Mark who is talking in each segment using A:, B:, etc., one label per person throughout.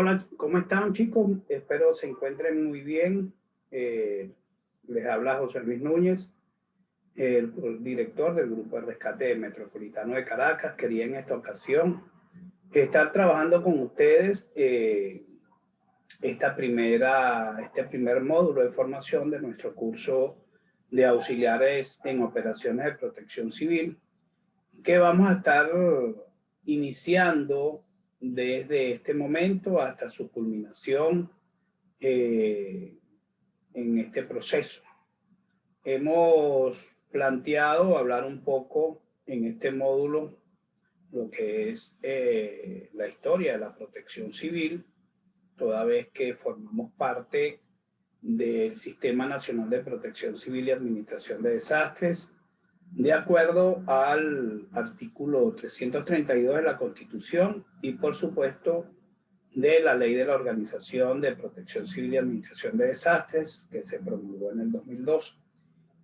A: Hola, ¿cómo están, chicos? Espero se encuentren muy bien. Les habla José Luis Núñez, el director del Grupo de Rescate Metropolitano de Caracas. Quería en esta ocasión estar trabajando con ustedes este primer módulo de formación de nuestro curso de auxiliares en operaciones de protección civil, que vamos a estar iniciando desde este momento hasta su culminación en este proceso. Hemos planteado hablar un poco en este módulo lo que es la historia de la protección civil, toda vez que formamos parte del Sistema Nacional de Protección Civil y Administración de Desastres, de acuerdo al artículo 332 de la Constitución y, por supuesto, de la Ley de la Organización de Protección Civil y Administración de Desastres, que se promulgó en el 2002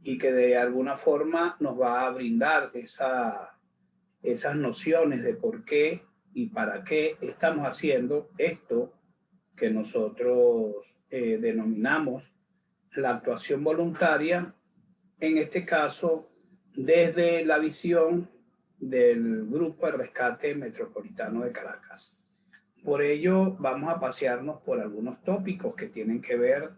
A: y que de alguna forma nos va a brindar esas nociones de por qué y para qué estamos haciendo esto que nosotros denominamos la actuación voluntaria, en este caso desde la visión del Grupo de Rescate Metropolitano de Caracas. Por ello vamos a pasearnos por algunos tópicos que tienen que ver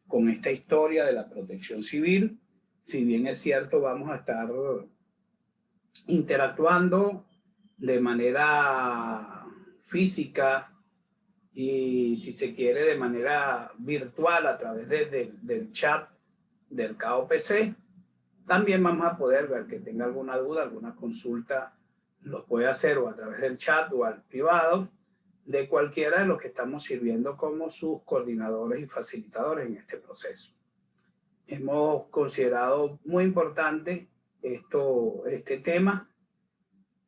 A: con esta historia de la protección civil. Si bien es cierto, vamos a estar interactuando de manera física y, si se quiere, de manera virtual a través del chat del KOPC. También vamos a poder ver que tenga alguna duda, alguna consulta, lo puede hacer o a través del chat o al privado de cualquiera de los que estamos sirviendo como sus coordinadores y facilitadores en este proceso. Hemos considerado muy importante este tema,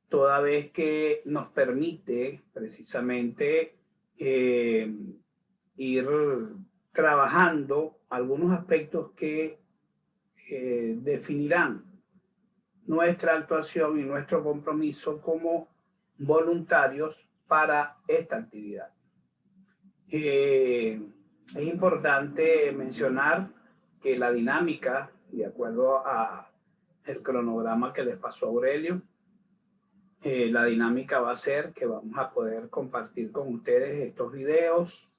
A: toda vez que nos permite precisamente ir trabajando algunos aspectos que definirán nuestra actuación y nuestro compromiso como voluntarios para esta actividad. Es importante mencionar que la dinámica, de acuerdo a el cronograma que les pasó Aurelio, la dinámica va a ser que vamos a poder compartir con ustedes estos videos,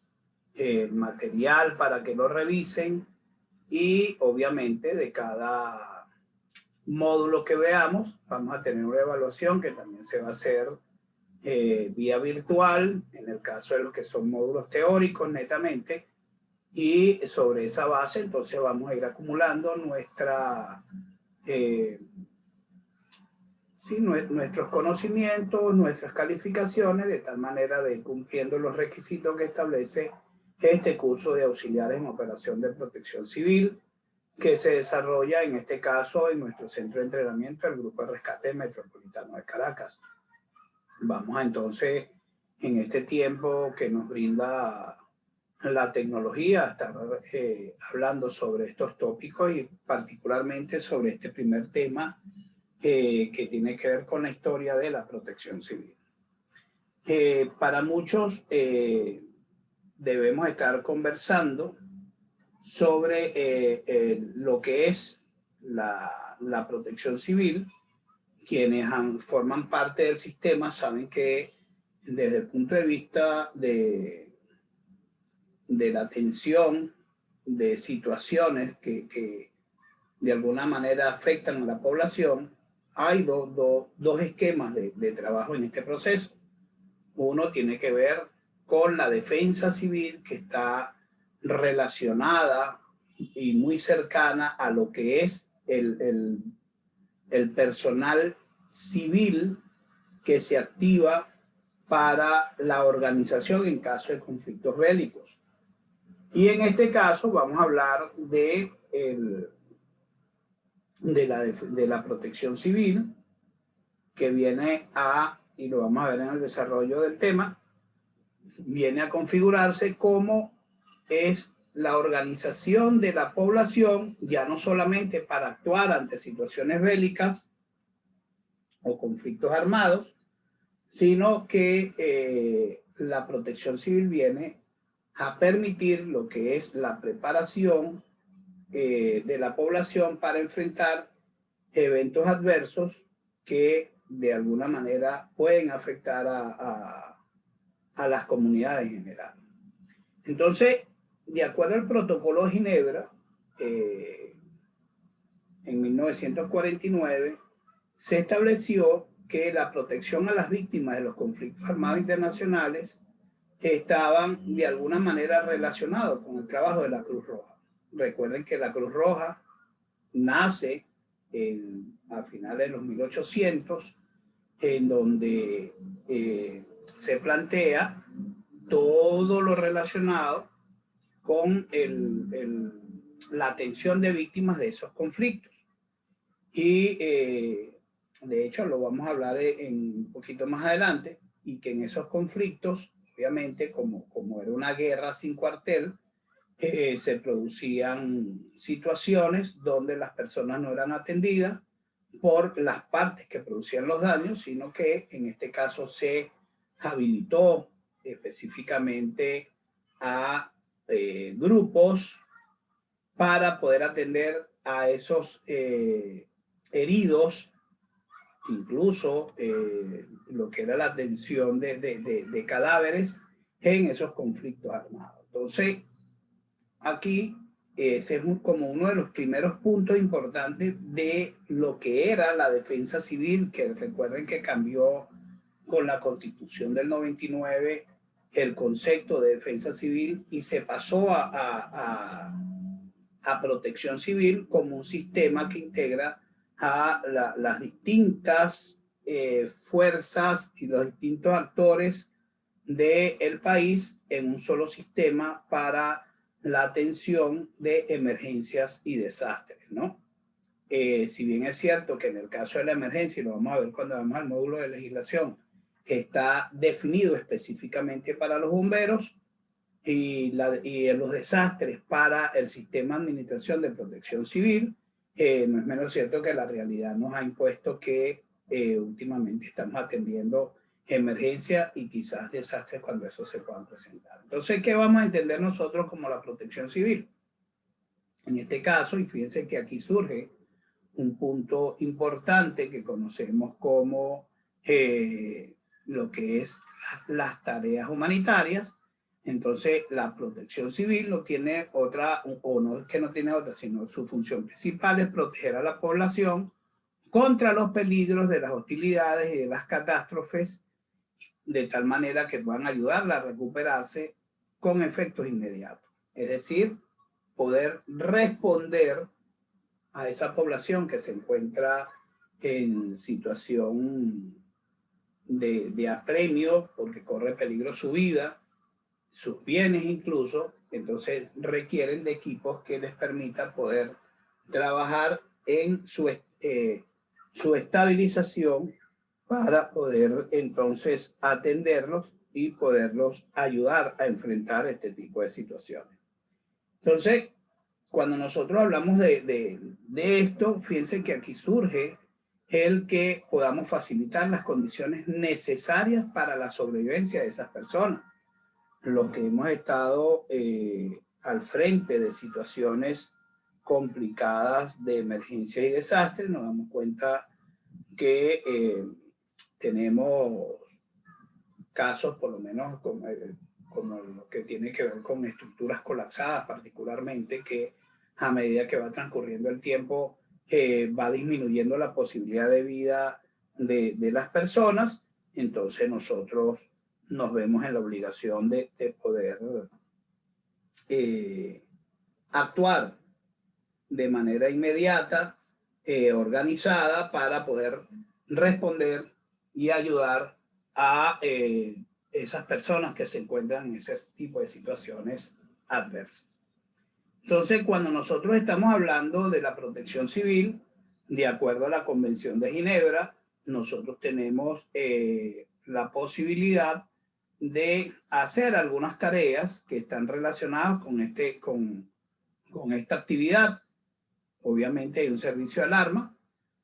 A: material para que lo revisen, y obviamente de cada módulo que veamos vamos a tener una evaluación que también se va a hacer vía virtual, en el caso de los que son módulos teóricos netamente, y sobre esa base entonces vamos a ir acumulando nuestros conocimientos, nuestras calificaciones, de tal manera de cumpliendo los requisitos que establece este curso de auxiliares en operación de protección civil, que se desarrolla en este caso en nuestro centro de entrenamiento, el Grupo de Rescate Metropolitano de Caracas. Vamos a entonces, en este tiempo que nos brinda la tecnología, a estar hablando sobre estos tópicos y particularmente sobre este primer tema que tiene que ver con la historia de la protección civil. Para muchos debemos estar conversando sobre lo que es la protección civil. Quienes forman parte del sistema saben que desde el punto de vista de la atención de situaciones que de alguna manera afectan a la población, hay dos esquemas de trabajo en este proceso. Uno tiene que ver con la defensa civil, que está relacionada y muy cercana a lo que es el personal civil que se activa para la organización en caso de conflictos bélicos. Y en este caso vamos a hablar de la protección civil, que viene y lo vamos a ver en el desarrollo del tema, viene a configurarse como es la organización de la población, ya no solamente para actuar ante situaciones bélicas o conflictos armados, sino que la protección civil viene a permitir lo que es la preparación de la población para enfrentar eventos adversos que de alguna manera pueden afectar a las comunidades en general. Entonces, de acuerdo al protocolo de Ginebra, en 1949, se estableció que la protección a las víctimas de los conflictos armados internacionales estaban de alguna manera relacionados con el trabajo de la Cruz Roja. Recuerden que la Cruz Roja nace a finales de los 1800, en donde se plantea todo lo relacionado con la atención de víctimas de esos conflictos. Y de hecho lo vamos a hablar un poquito más adelante, y que en esos conflictos, obviamente, como era una guerra sin cuartel, se producían situaciones donde las personas no eran atendidas por las partes que producían los daños, sino que en este caso se habilitó específicamente a grupos para poder atender a esos heridos, incluso lo que era la atención de cadáveres en esos conflictos armados. Entonces, aquí ese es como uno de los primeros puntos importantes de lo que era la defensa civil, que recuerden que cambió con la Constitución del 99 el concepto de defensa civil y se pasó a protección civil como un sistema que integra a las distintas fuerzas y los distintos actores del país en un solo sistema para la atención de emergencias y desastres, ¿no? Si bien es cierto que en el caso de la emergencia, y lo vamos a ver cuando vamos al módulo de legislación, está definido específicamente para los bomberos, y los desastres para el sistema de administración de protección civil, no es menos cierto que la realidad nos ha impuesto que últimamente estamos atendiendo emergencias y quizás desastres cuando eso se puedan presentar. Entonces, ¿qué vamos a entender nosotros como la protección civil? En este caso, y fíjense que aquí surge un punto importante que conocemos como lo que es las tareas humanitarias. Entonces, la protección civil no tiene otra, o no es que no tiene otra, sino su función principal es proteger a la población contra los peligros de las hostilidades y de las catástrofes, de tal manera que puedan ayudarla a recuperarse con efectos inmediatos. Es decir, poder responder a esa población que se encuentra en situación de apremio porque corre peligro su vida, sus bienes incluso. Entonces requieren de equipos que les permita poder trabajar en su estabilización para poder entonces atenderlos y poderlos ayudar a enfrentar este tipo de situaciones. Entonces, cuando nosotros hablamos de esto, fíjense que aquí surge el que podamos facilitar las condiciones necesarias para la sobrevivencia de esas personas. Los que hemos estado al frente de situaciones complicadas de emergencia y desastre, nos damos cuenta que tenemos casos, por lo menos como lo que tiene que ver con estructuras colapsadas, particularmente, que a medida que va transcurriendo el tiempo va disminuyendo la posibilidad de vida de las personas. Entonces nosotros nos vemos en la obligación de poder actuar de manera inmediata, organizada, para poder responder y ayudar a esas personas que se encuentran en ese tipo de situaciones adversas. Entonces, cuando nosotros estamos hablando de la protección civil, de acuerdo a la Convención de Ginebra, nosotros tenemos la posibilidad de hacer algunas tareas que están relacionadas con esta actividad. Obviamente hay un servicio de alarma.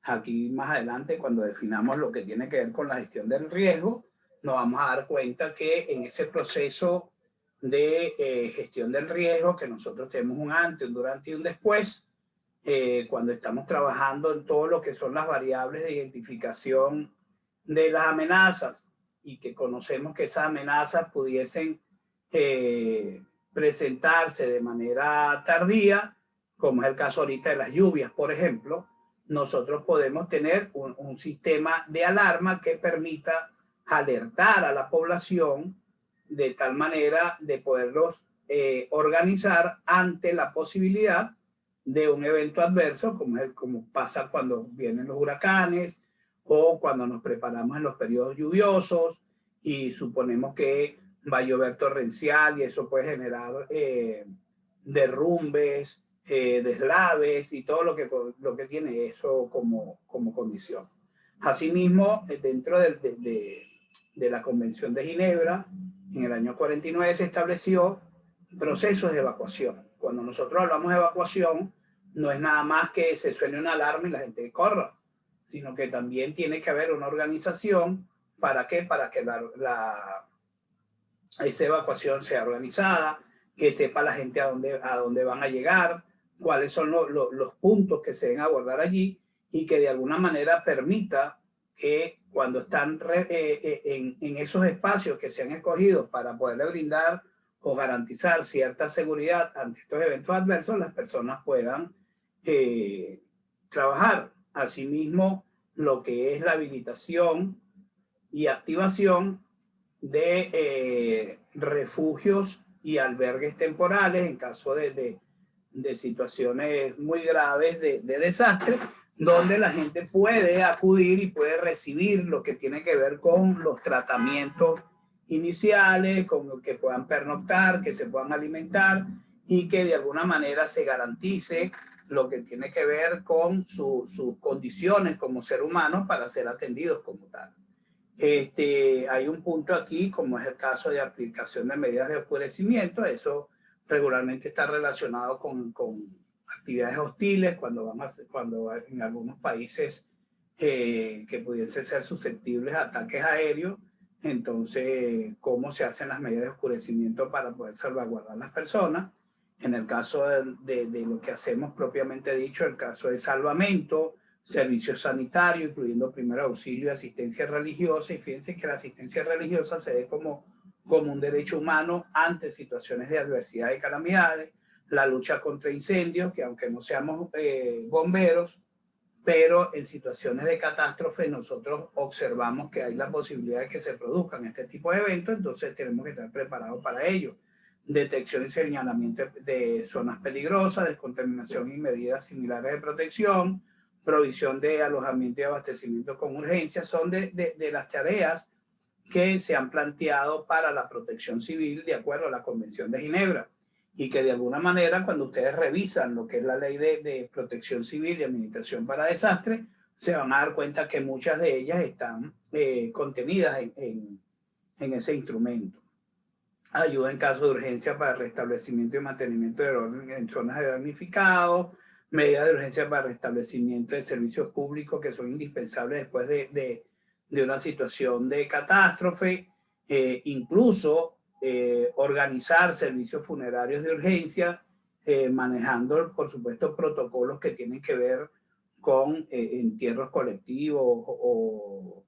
A: Aquí más adelante, cuando definamos lo que tiene que ver con la gestión del riesgo, nos vamos a dar cuenta que en ese proceso de gestión del riesgo, que nosotros tenemos un antes, un durante y un después, cuando estamos trabajando en todo lo que son las variables de identificación de las amenazas y que conocemos que esas amenazas pudiesen presentarse de manera tardía, como es el caso ahorita de las lluvias, por ejemplo, nosotros podemos tener un sistema de alarma que permita alertar a la población de tal manera de poderlos organizar ante la posibilidad de un evento adverso, como pasa cuando vienen los huracanes o cuando nos preparamos en los periodos lluviosos y suponemos que va a llover torrencial y eso puede generar derrumbes, deslaves y todo lo que tiene eso como condición. Asimismo, dentro de la Convención de Ginebra, en el año 49 se estableció procesos de evacuación. Cuando nosotros hablamos de evacuación, no es nada más que se suene una alarma y la gente corra, sino que también tiene que haber una organización. ¿Para qué? Para que esa evacuación sea organizada, que sepa la gente a dónde van a llegar, cuáles son los puntos que se deben abordar allí y que de alguna manera permita que cuando están en esos espacios que se han escogido para poderle brindar o garantizar cierta seguridad ante estos eventos adversos, las personas puedan trabajar. Asimismo, lo que es la habilitación y activación de refugios y albergues temporales en caso de situaciones muy graves de desastre, donde la gente puede acudir y puede recibir lo que tiene que ver con los tratamientos iniciales, con que puedan pernoctar, que se puedan alimentar y que de alguna manera se garantice lo que tiene que ver con sus condiciones como ser humano para ser atendidos como tal. Hay un punto aquí, como es el caso de aplicación de medidas de oscurecimiento. Eso regularmente está relacionado con actividades hostiles, cuando en algunos países que pudiesen ser susceptibles a ataques aéreos. Entonces, ¿cómo se hacen las medidas de oscurecimiento para poder salvaguardar a las personas? En el caso de lo que hacemos propiamente dicho, el caso de salvamento, servicios sanitarios, incluyendo primer auxilio y asistencia religiosa. Y fíjense que la asistencia religiosa se ve como un derecho humano ante situaciones de adversidad y calamidades. La lucha contra incendios, que aunque no seamos bomberos, pero en situaciones de catástrofe nosotros observamos que hay la posibilidad de que se produzcan este tipo de eventos, entonces tenemos que estar preparados para ello. Detección y señalamiento de zonas peligrosas, descontaminación y medidas similares de protección, provisión de alojamiento y abastecimiento con urgencia, son de las tareas que se han planteado para la protección civil de acuerdo a la Convención de Ginebra y que de alguna manera cuando ustedes revisan lo que es la ley de protección civil y administración para desastres, se van a dar cuenta que muchas de ellas están contenidas en ese instrumento. Ayuda en caso de urgencia para restablecimiento y mantenimiento del orden en zonas de damnificados, medidas de urgencia para restablecimiento de servicios públicos que son indispensables después de una situación de catástrofe, incluso organizar servicios funerarios de urgencia, manejando, por supuesto, protocolos que tienen que ver con entierros colectivos o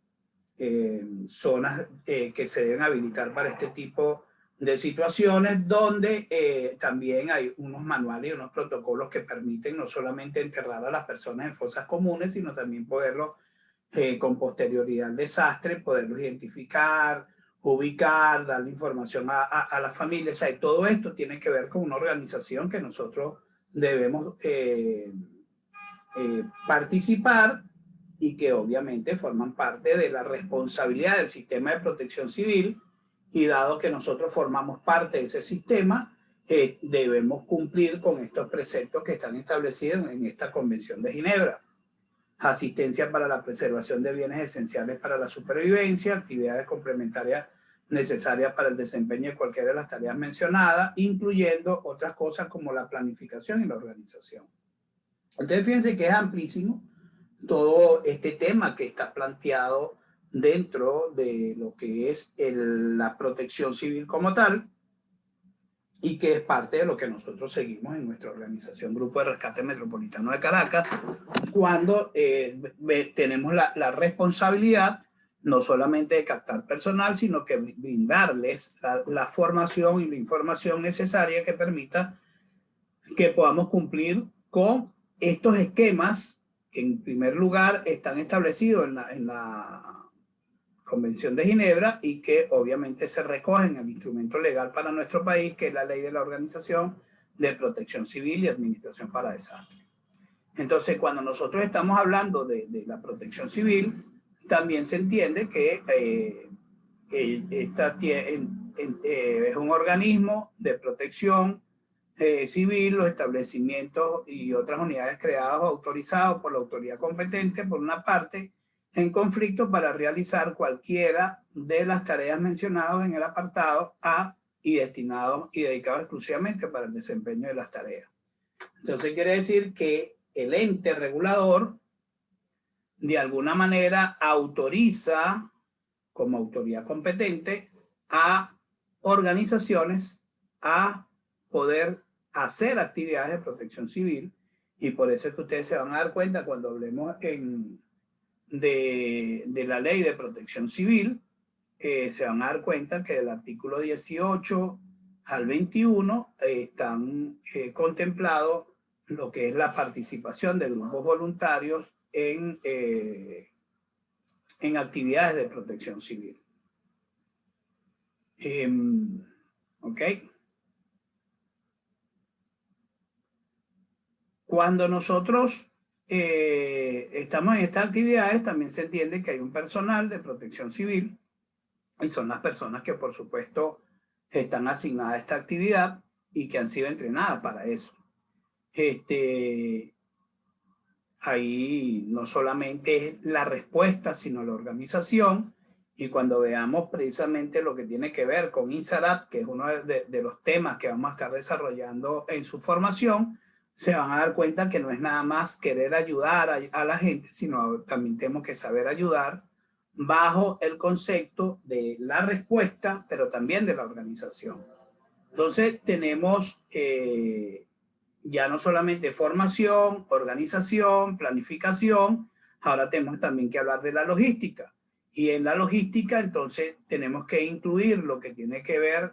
A: zonas que se deben habilitar para este tipo de situaciones, donde también hay unos manuales y unos protocolos que permiten no solamente enterrar a las personas en fosas comunes, sino también poderlos, con posterioridad al desastre, poderlos identificar, ubicar, darle información a las familias. O sea, y todo esto tiene que ver con una organización que nosotros debemos participar y que obviamente forman parte de la responsabilidad del sistema de protección civil, y dado que nosotros formamos parte de ese sistema, debemos cumplir con estos preceptos que están establecidos en esta Convención de Ginebra. Asistencia para la preservación de bienes esenciales para la supervivencia, actividades complementarias necesarias para el desempeño de cualquiera de las tareas mencionadas, incluyendo otras cosas como la planificación y la organización. Entonces, fíjense que es amplísimo todo este tema que está planteado dentro de lo que es la protección civil como tal, y que es parte de lo que nosotros seguimos en nuestra organización Grupo de Rescate Metropolitano de Caracas, cuando tenemos la responsabilidad no solamente de captar personal, sino que brindarles la formación y la información necesaria que permita que podamos cumplir con estos esquemas que en primer lugar están establecidos en la Convención de Ginebra y que obviamente se recogen en el instrumento legal para nuestro país, que es la Ley de la Organización de Protección Civil y Administración para Desastres. Entonces, cuando nosotros estamos hablando de la protección civil, también se entiende que es un organismo de protección civil, los establecimientos y otras unidades creadas o autorizados por la autoridad competente, por una parte, en conflicto para realizar cualquiera de las tareas mencionadas en el apartado A y destinados y dedicados exclusivamente para el desempeño de las tareas. Entonces quiere decir que el ente regulador de alguna manera autoriza como autoridad competente a organizaciones a poder hacer actividades de protección civil, y por eso es que ustedes se van a dar cuenta cuando hablemos de la ley de protección civil, se van a dar cuenta que del artículo 18 al 21 están contemplados lo que es la participación de grupos voluntarios en actividades de protección civil. ¿Ok? Cuando nosotros estamos en estas actividades, también se entiende que hay un personal de protección civil y son las personas que, por supuesto, están asignadas a esta actividad y que han sido entrenadas para eso. Ahí no solamente es la respuesta, sino la organización. Y cuando veamos precisamente lo que tiene que ver con INSARAT, que es uno de los temas que vamos a estar desarrollando en su formación, se van a dar cuenta que no es nada más querer ayudar a la gente, sino también tenemos que saber ayudar bajo el concepto de la respuesta, pero también de la organización. Entonces tenemos ya no solamente formación, organización, planificación, ahora tenemos también que hablar de la logística. Y en la logística entonces tenemos que incluir lo que tiene que ver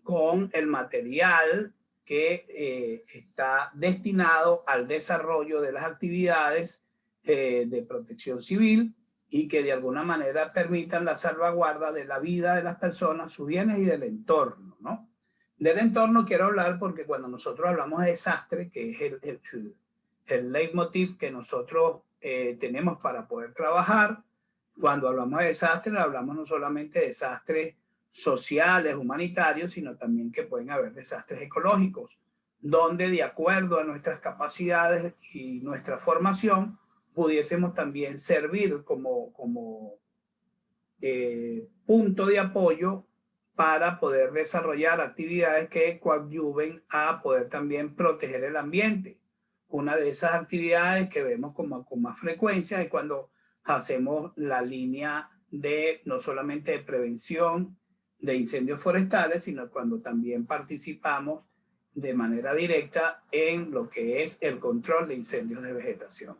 A: con el material que está destinado al desarrollo de las actividades de protección civil y que de alguna manera permitan la salvaguarda de la vida de las personas, sus bienes y del entorno, ¿no? Del entorno quiero hablar porque cuando nosotros hablamos de desastre, que es el leitmotiv que nosotros tenemos para poder trabajar, cuando hablamos de desastre, hablamos no solamente de desastres sociales, humanitarios, sino también que pueden haber desastres ecológicos, donde de acuerdo a nuestras capacidades y nuestra formación, pudiésemos también servir como punto de apoyo para poder desarrollar actividades que coadyuven a poder también proteger el ambiente. Una de esas actividades que vemos con más frecuencia es cuando hacemos la línea de no solamente de prevención de incendios forestales, sino cuando también participamos de manera directa en lo que es el control de incendios de vegetación.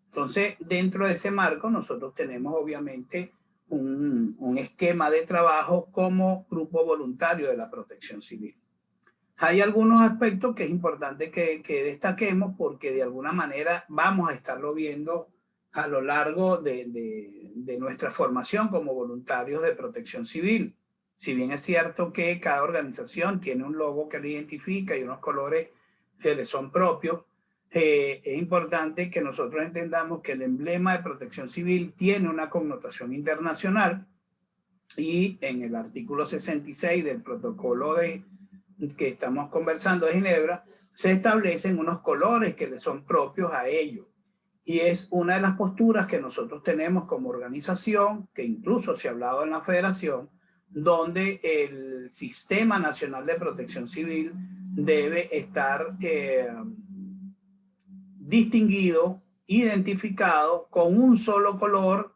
A: Entonces, dentro de ese marco, nosotros tenemos obviamente un esquema de trabajo como grupo voluntario de la protección civil. Hay algunos aspectos que es importante que destaquemos porque de alguna manera vamos a estarlo viendo a lo largo de nuestra formación como voluntarios de protección civil. Si bien es cierto que cada organización tiene un logo que lo identifica y unos colores que le son propios, es importante que nosotros entendamos que el emblema de protección civil tiene una connotación internacional y en el artículo 66 del protocolo que estamos conversando de Ginebra, se establecen unos colores que le son propios a ellos. Y es una de las posturas que nosotros tenemos como organización, que incluso se ha hablado en la federación, donde el Sistema Nacional de Protección Civil debe estar distinguido, identificado con un solo color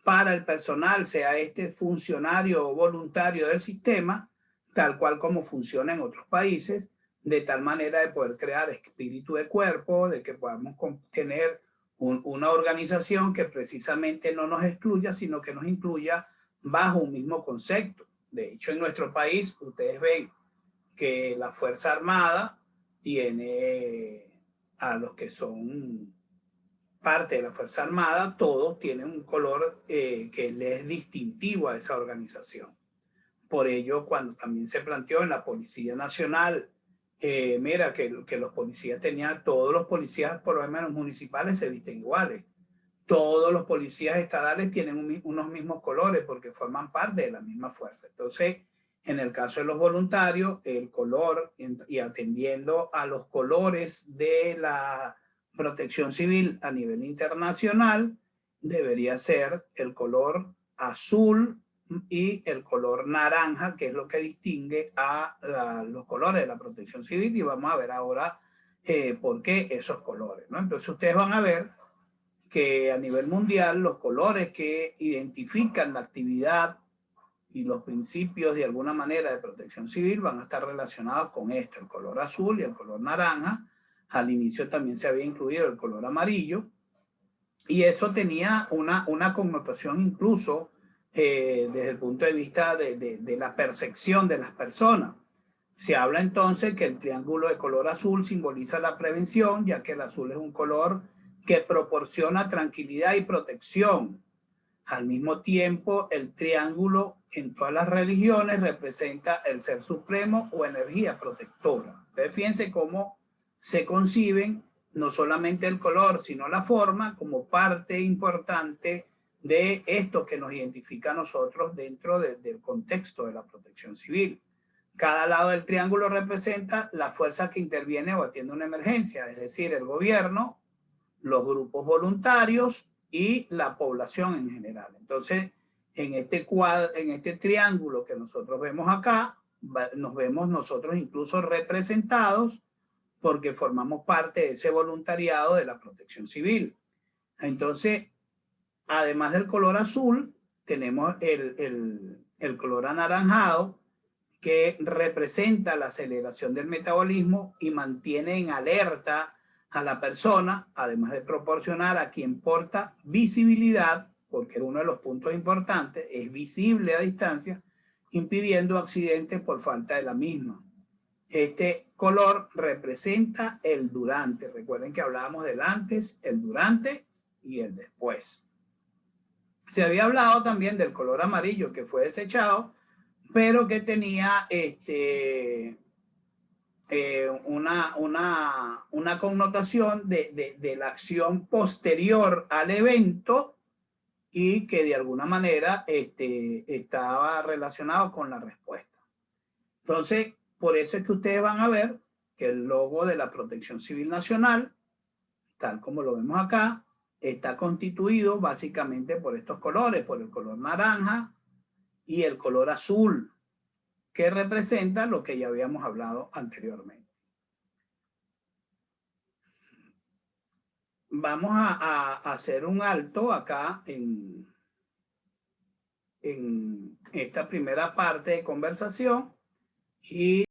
A: para el personal, sea este funcionario o voluntario del sistema, tal cual como funciona en otros países, de tal manera de poder crear espíritu de cuerpo, de que podamos tener una organización que precisamente no nos excluya, sino que nos incluya bajo un mismo concepto. De hecho, en nuestro país, ustedes ven que la Fuerza Armada tiene a los que son parte de la Fuerza Armada, todos tienen un color que le es distintivo a esa organización. Por ello, cuando también se planteó en la Policía Nacional, mira, que los policías tenían, todos los policías, por lo menos municipales, se visten iguales. Todos los policías estadales tienen unos mismos colores porque forman parte de la misma fuerza. Entonces, en el caso de los voluntarios, el color, y atendiendo a los colores de la protección civil a nivel internacional, debería ser el color azul y el color naranja, que es lo que distingue a los colores de la protección civil, y vamos a ver ahora por qué esos colores, ¿no? Entonces ustedes van a ver que a nivel mundial los colores que identifican la actividad y los principios de alguna manera de protección civil van a estar relacionados con esto, el color azul y el color naranja. Al inicio también se había incluido el color amarillo, y eso tenía una connotación incluso desde el punto de vista de la percepción de las personas. Se habla entonces que el triángulo de color azul simboliza la prevención, ya que el azul es un color que proporciona tranquilidad y protección. Al mismo tiempo, el triángulo en todas las religiones representa el ser supremo o energía protectora. Entonces, fíjense cómo se conciben no solamente el color, sino la forma como parte importante de esto que nos identifica a nosotros dentro del contexto de la protección civil. Cada lado del triángulo representa la fuerza que interviene o atiende una emergencia, es decir, el gobierno, los grupos voluntarios y la población en general. Entonces, en este triángulo que nosotros vemos acá, nos vemos nosotros incluso representados porque formamos parte de ese voluntariado de la protección civil. Entonces, además del color azul, tenemos el color anaranjado, que representa la aceleración del metabolismo y mantiene en alerta a la persona, además de proporcionar a quien porta visibilidad, porque uno de los puntos importantes es visible a distancia, impidiendo accidentes por falta de la misma. Este color representa el durante. Recuerden que hablábamos del antes, el durante y el después. Se había hablado también del color amarillo que fue desechado, pero que tenía una connotación de la acción posterior al evento y que de alguna manera estaba relacionado con la respuesta. Entonces, por eso es que ustedes van a ver que el logo de la Protección Civil Nacional, tal como lo vemos acá, está constituido básicamente por estos colores, por el color naranja y el color azul, que representa lo que ya habíamos hablado anteriormente. Vamos a hacer un alto acá en esta primera parte de conversación y